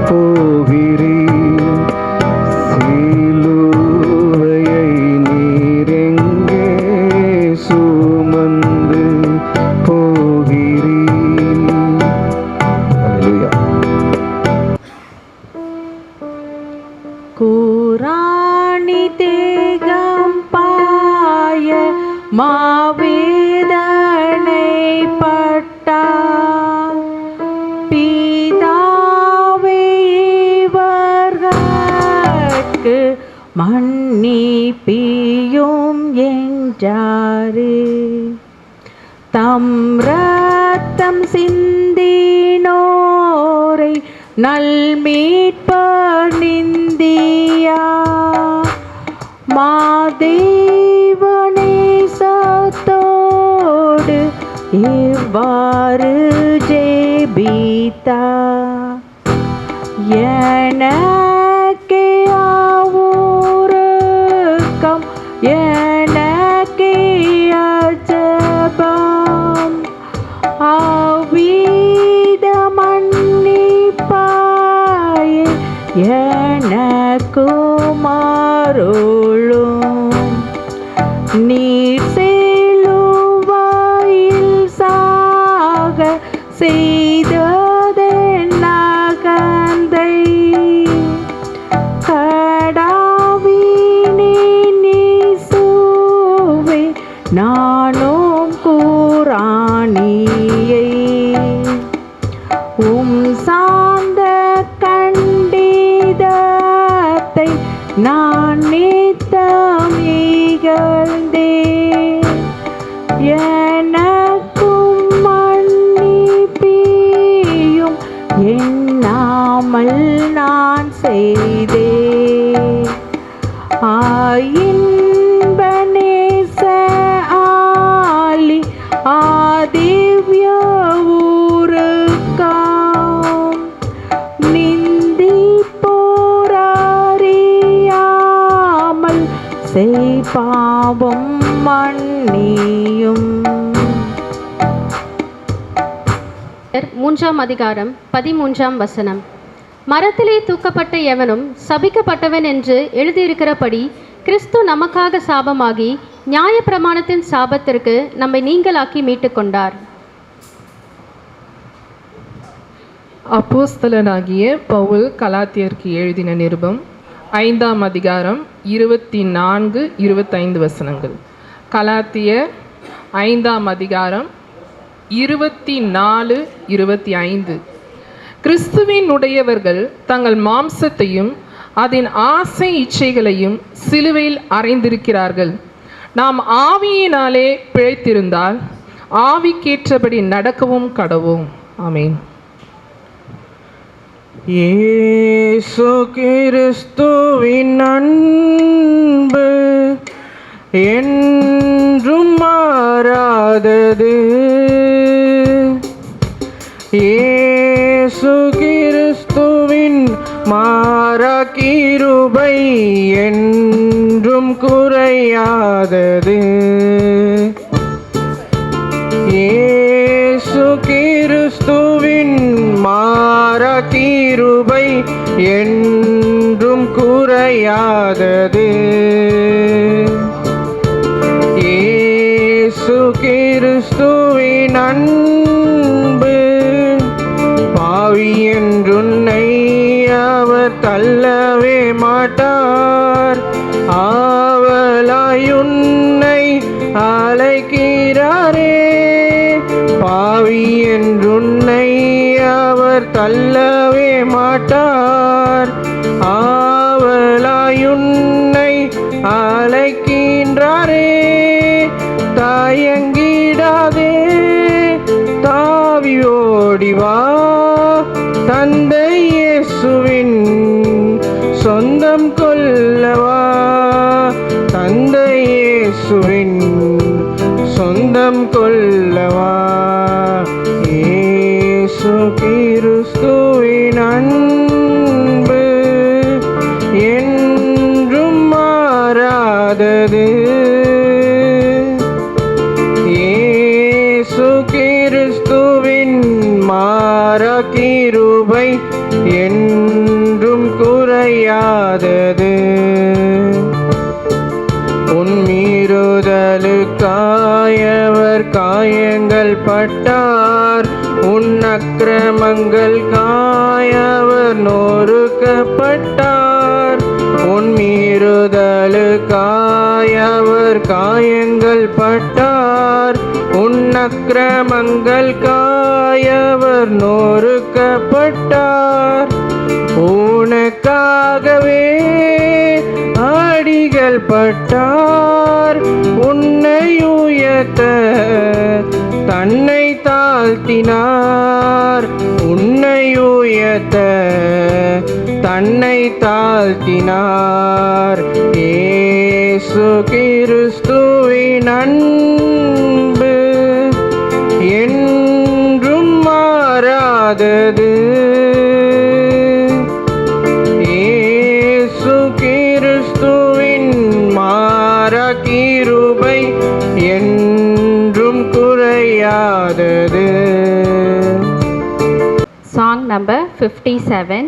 போகிறீர் சிலுவையை நீர் எங்கே சுமந்து போகிறீர்? அல்லேலூயா. கூரான மணி தேகம் பாய மாவேதனை பட்டார். பிதாவே இவர்கட்கு மன்னிப்பியும் என்றாரே. தம் ரத்தம் சிந்தினோரை நல்மீட்பர் நிந்தியா மாதேவனேசத்தோடு இவ்வாறு ஜெபித்தார். எனக்கே ஆவுருக்கம் எனக்கே அஜபம் அவ்வித மன்னிப்பாயே எனக்கும் அருளும். நீர் சிலுவையில் சாக செய்ததென் அகந்தை கடாவினின் இயேசுவே நானும் கூராணியை சார்ந்த கண்டிதத்தை நான் நித்தம் இகழ்ந்தேன். எனக்கும் மன்னிப்பியும் எண்ணாமல் நான் செய்தேன். இன்பநேச ஆலி ஆதிவ்ய ஊருக்காம் நிந்திப்போரறியாமல் செய்பாவம் மன்னியும். 3ஆம் அதிகாரம் 13ஆம் வசனம். மரத்திலே தூக்கப்பட்ட எவனும் சபிக்கப்பட்டவன் என்று எழுதியிருக்கிறபடி கிறிஸ்து நமக்காக சாபமாகி நியாயப்பிரமாணத்தின் சாபத்திற்கு நம்மை நீங்களாக்கி மீட்டுக்கொண்டார். அப்போஸ்தலனாகிய பவுல் கலாத்தியருக்கு எழுதின நிருபம் 5ஆம் அதிகாரம் 24-25 வசனங்கள். கலாத்தியர் 5ஆம் அதிகாரம் 24-25. கிறிஸ்துவின் உடையவர்கள் தங்கள் மாம்சத்தையும் அதன் ஆசை இச்சைகளையும் சிலுவையில் அறைந்திருக்கிறார்கள். நாம் ஆவியினாலே பிழைத்திருந்தால் ஆவிக்கேற்றபடி நடக்கவும் கடவோம். ஆமென். இயேசு கிறிஸ்துவின் அன்பு என்றும் மாறாதது. இயேசு கிறிஸ்துவின் மாறா கிருபை என்றும் குறையாதது. இயேசு கிறிஸ்துவின் மாறா கிருபை என்றும் குறையாதது. இயேசு கிறிஸ்துவின் அன்பு பாவி என்றுன்னை அவர் தள்ளவே மாட்டார். ஆவலாயுன்னை அழைக்கிறாரே. பாவி என்றுன்னை அவர் தள்ளவே மாட்டார். ஆவலாயுன்னை அழைக்கின்றாரே. தயங்கிடாதே தாவி ஓடிவா. தந்தை இயேசுவின் சொந்தம் கொள்ளவா. தந்தை இயேசுவின் சொந்தம் கொள்ளவா. இயேசு கிறிஸ்துவின் அன்பு என்றும் மாறாதது. இயேசு கிறிஸ்துவின் மாறா கிருபை என்றும் குறையாதது. உன் மீறுதலுக்காயவர் காயங்கள் பட்டார். உன் அக்கிரமங்கள் காயவர் நொறுக்கப்பட்டார். உன் மீறுதலுக்காய் அவர் காயங்கள் பட்டார், உன் அக்கிரமங்களுக்காய் அவர் நொறுக்கப்பட்டார். உனக்காகவே அடிகள் பட்டார், உன்னை உயர்த்த தன்னை தாழ்த்தினார், உன்னை உயர்த்த தன்னை தாழ்த்தினார். இயேசு கிறிஸ்துவின் அன்பு என்றும் மாறாதது. இயேசு கிறிஸ்துவின் மாறா கிருபை என்றும் குறையாதது. Song number 57.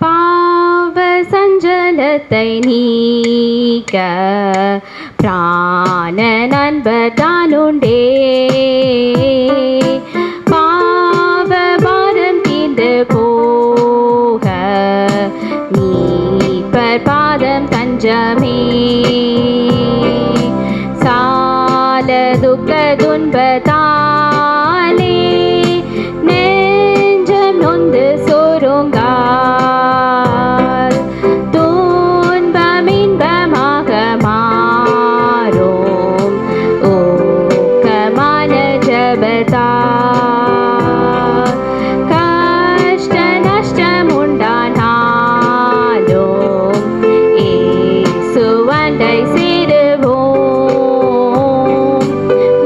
பாவ சஞ்சலத்தை நீக்க பிராண நண்பர் தானுண்டே, பாவ பாரம் தீர்ந்து போக நீப்பர் பாதம் தஞ்சமே. சால துக்க துன்பத்தாலே நெஞ்சம் நொந்து சோருங்கால், துன்பம் இன்பமாக மாறும் ஊக்கமான ஜபத்தால். கஷ்ட நஷ்டம் உண்டானாலும் இயேசுவண்டை சேருவோம்,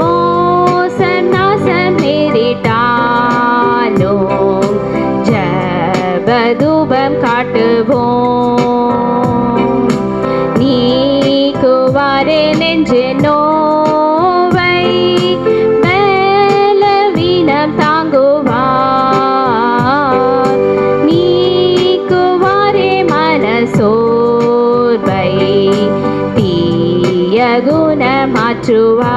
மோசம் நாசம் நேரிட்டாலும் ஜபதூபம் காட்டுவோம். நீக்குவாரே நெஞ்சு நோவை பலவீனம் தாங்குவார், நீக்குவாரே மனசோர்வை தீய குணம் மாற்றுவார்.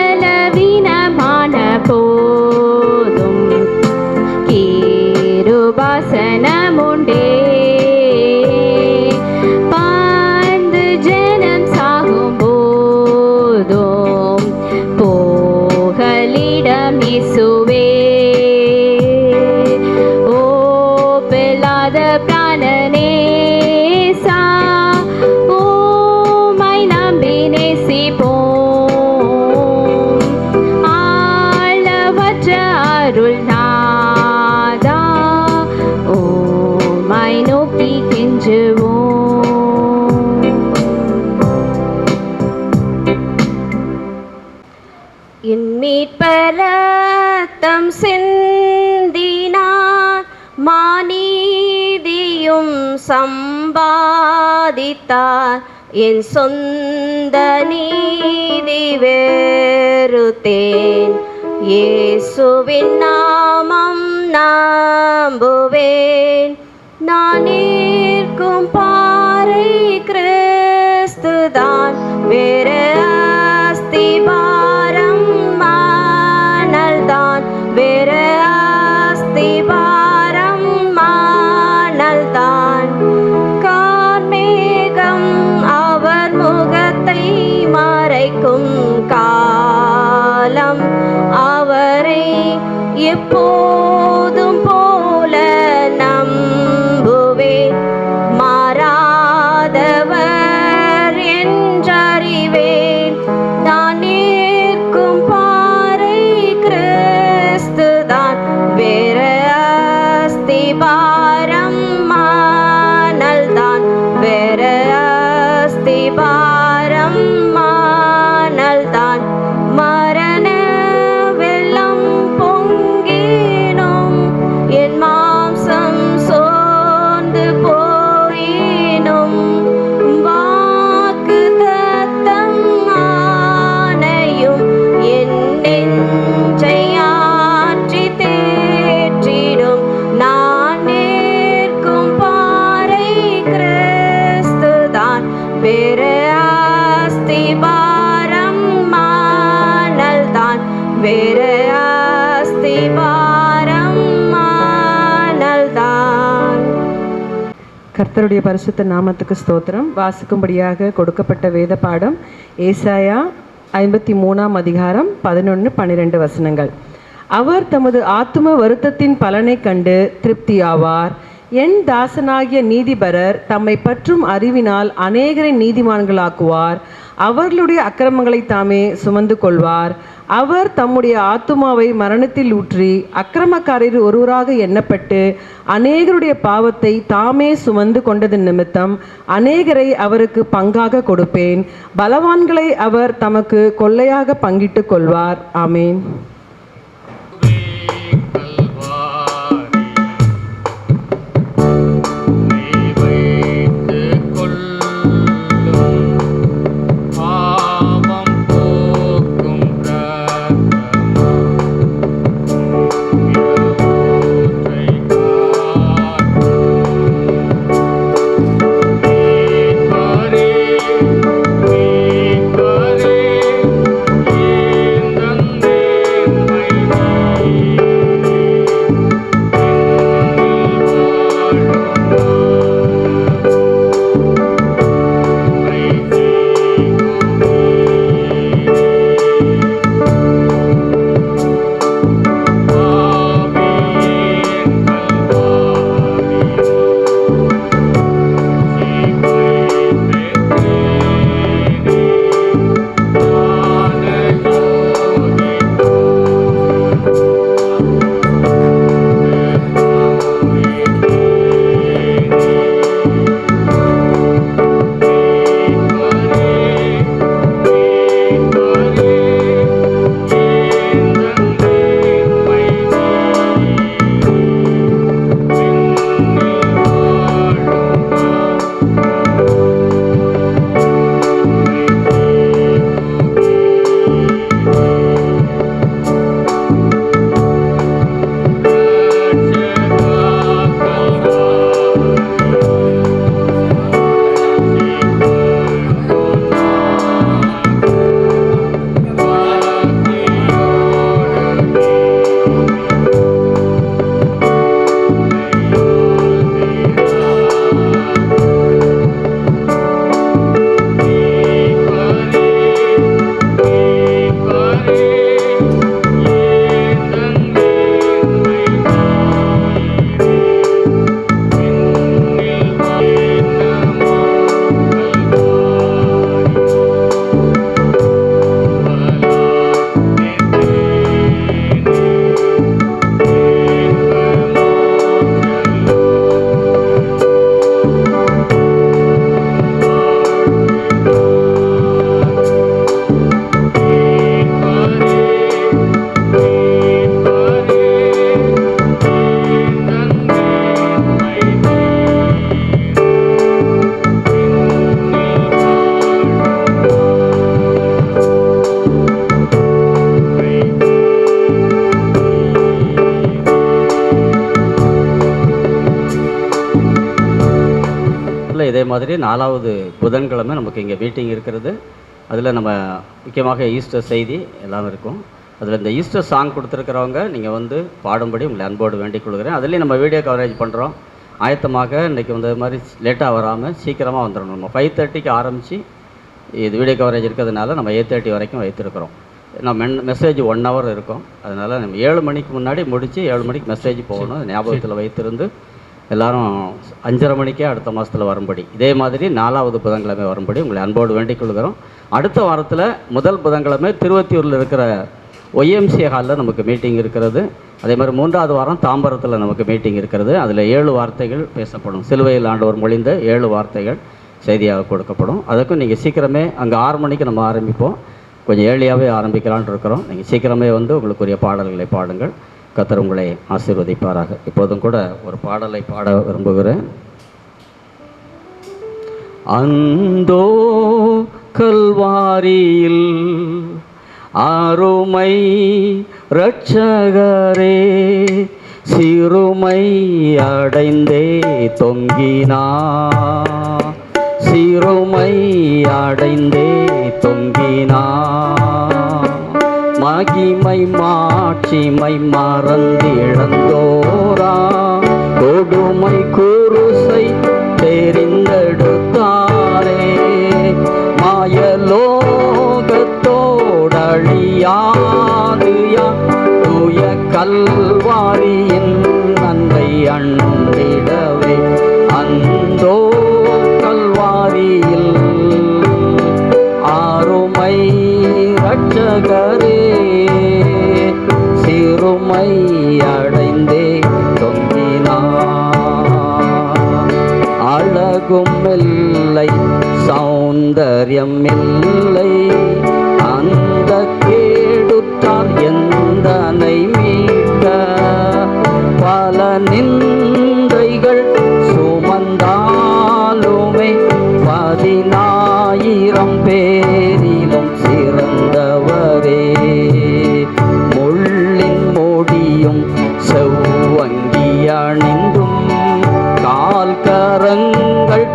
பலவீனமான போதும் கிருபாசனமுண்டே, பாய்ந்து ஜனம் சாகும் போதும் போகலிடம் இயேசுவே. ஓ பெல்லாத பிராணனேசா, உம்மை நம்பி நேசிப்போம், ஆளவற்ற அருள் நாதா உம்மை நோக்கி கெஞ்சுவோம். என் மீட்பர் இரத்தம் சிந்தினார், மாநீதியும் சம்பாதித்தார், என் சொந்த நீதி வெறுத்தேன், இயேசுவின் நாமம் நம்புவேன். நான் நிற்கும் பாறை கிறிஸ்துதான், வேறு அஸ்திபாரம் மானல்தான், வேறு அஸ்திபாரம் மானல்தான். கார்மேகம் அவர் முகத்தை மறைக்கும் காலம், அவரை எப்போதும் போல நம்புவேன், மாறாதவர் என்றறிவேன். நான் நிற்கும் பாறை கிறிஸ்துதான், வேறு அஸ்திபாரம் மானல்தான், வேறு அஸ்திபாரம் மானல்தான். மரண வெள்ளம் பொங்கி கர்த்தருடைய பரிசுத்த நாமத்துக்கு ஸ்தோத்திரம். வாசிக்கும்படியாக கொடுக்கப்பட்ட வேத பாடம் ஏசாயா 53ஆம் அதிகாரம் 11-12 வசனங்கள். அவர் தமது ஆத்தும வருத்தத்தின் பலனை கண்டு திருப்தியாவார். என் தாசனாகிய நீதிபரர் தம்மை பற்றும் அறிவினால் அநேகரை நீதிமான்களாக்குவார். அவர்களுடைய அக்கிரமங்களை தாமே சுமந்து கொள்வார். அவர் தம்முடைய ஆத்துமாவை மரணத்தில் ஊற்றி அக்கிரமக்காரர் ஒருவராக எண்ணப்பட்டு அநேகருடைய பாவத்தை தாமே சுமந்து கொண்டது நிமித்தம் அநேகரை அவருக்கு பங்காக கொடுப்பேன். பலவான்களை அவர் தமக்கு கொள்ளையாக பங்கிட்டு கொள்வார். ஆமேன். இதே மாதிரி 4வது புதன்கிழமை நமக்கு இங்கே மீட்டிங் இருக்கிறது. அதில் நம்ம முக்கியமாக ஈஸ்டர் செய்தி எல்லாம் இருக்கும். அதில் இந்த ஈஸ்டர் சாங் கொடுத்துருக்கிறவங்க நீங்கள் வந்து பாடும்படி உங்களை அன்போடு வேண்டிக் கொள்கிறேன். அதுலேயும் நம்ம வீடியோ கவரேஜ் பண்ணுறோம். ஆயத்தமாக இன்றைக்கி வந்து இது மாதிரி லேட்டாக வராமல் சீக்கிரமாக வந்துடணும். நம்ம 5:30க்கு ஆரம்பித்து இது வீடியோ கவரேஜ் இருக்கிறதுனால நம்ம 8:30 வரைக்கும் வைத்திருக்கிறோம். நம்ம மெசேஜ் 1 hour இருக்கும். அதனால் நம்ம 7 மணிக்கு முன்னாடி முடித்து 7 மணிக்கு மெசேஜ் போகணும். ஞாபகத்தில் வைத்திருந்து எல்லாரும் 5:30 மணிக்கே அடுத்த மாதத்தில் வரும்படி, இதே மாதிரி 4வது புதன்கிழமை வரும்படி உங்களை அன்போடு வேண்டிக் கொள்கிறோம். அடுத்த வாரத்தில் முதல் புதன்கிழமை திருவத்தியூரில் இருக்கிற ஒய்எம்சிஏ ஹாலில் நமக்கு மீட்டிங் இருக்கிறது. அதே மாதிரி 3வது வாரம் தாம்பரத்தில் நமக்கு மீட்டிங் இருக்கிறது. அதில் 7 வார்த்தைகள் பேசப்படும். சிலுவையில் ஆண்டவர் மொழிந்த 7 வார்த்தைகள் செய்தியாக கொடுக்கப்படும். அதுக்கும் நீங்கள் சீக்கிரமே அங்கே 6 மணிக்கு நம்ம ஆரம்பிப்போம். கொஞ்சம் ஏர்லியாகவே ஆரம்பிக்கலான் இருக்கிறோம். நீங்கள் சீக்கிரமே வந்து உங்களுக்குரிய பாடல்களை பாடுங்கள். கர்த்தர் உங்களை ஆசீர்வதிப்பாராக. இப்போதும் கூட ஒரு பாடலை பாட விரும்புகிறேன். அந்தோ கல்வாரியில் அருமை இரட்சகரே சிறுமை அடைந்தே தொங்கினார், சிறுமை அடைந்தே தொங்கினார். மகிமை மாட்சிமை மறந்திழந்தோரா கொடுமை குருசை கண்டிடவே அந்தோ கல்வாரியில் ஆறுமை இரட்சகரே சிறுமை அடைந்தே தொங்கினார். அழகும் இல்லை சௌந்தர்யம் இல்லை அந்த கேடுற்றால் எந்தனை மீட்க பல நிந்தைகள் சுமந்தாலுமே 10,000 பேரிலும் சிறந்தவரே. முள்ளின் முடியும் செவ்வங்கி அணிந்தும் கால் கரங்கள்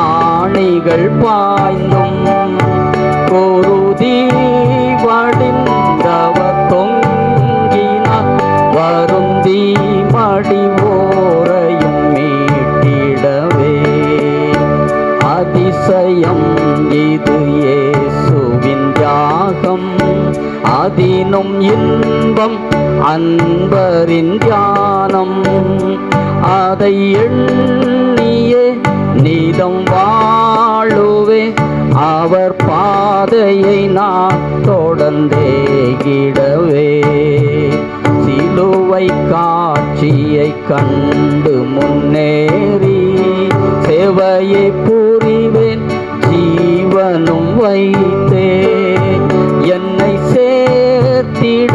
ஆணைகள் பாய்ந்தும் குருதி வடிந்தவர் தொங்கினார் வருந்தி மடிவோரையும் மீட்டிடவே. அதிசயம் இது இயேசுவின் தியாகம் அதினும் இன்பம் அன்பரின் தியானம் அதை எண்ணியே நீதம் வாழுவே அவர் பாதையை நான் தொடர்ந்தேகிடவே. சிலுவை காட்சியை கண்டு முன்னேறி சேவையை புரிவேன் ஜீவனும் வைத்தே என்னை சேர்த்திட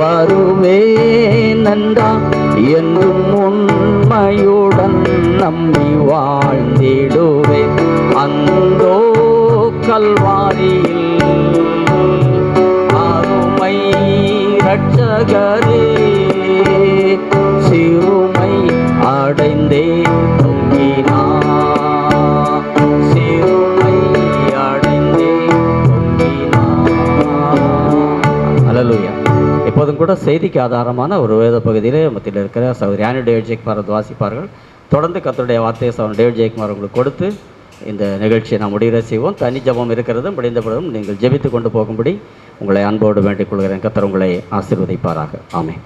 வருவேன் நன்றா என்றும் உண்மையுடன் நம்பி வாழ்ந்திடுவேன். அந்தோ கல்வாரியில் அருமை இரட்சகரே சிறுமை அடைந்தே தொங்கினார். சிறுமை அடைந்தே தொங்கினார். அல்லேலூயா. எப்போதும் கூட செய்திக்கு ஆதாரமான ஒரு வேத பகுதியிலே மத்தியில் இருக்கிற சகோதரி ஆனி டேவிட் ஜெயக்குமார் வாசிப்பார்கள். தொடர்ந்து கர்த்தருடைய வார்த்தையை சகோதரன் டேவிட் ஜெயக்குமார் உங்களுக்கு கொடுத்து இந்த நிகழ்ச்சியை நாம் முடிகிற செய்வோம். தனி ஜபம் இருக்கிறது, முடிந்தபடியும் நீங்கள் ஜெபித்து கொண்டு போகும்படி உங்களை அன்போடு வேண்டிக் கொள்கிறேன். கர்த்தர் உங்களை ஆசீர்வதிப்பாராக. ஆமென்.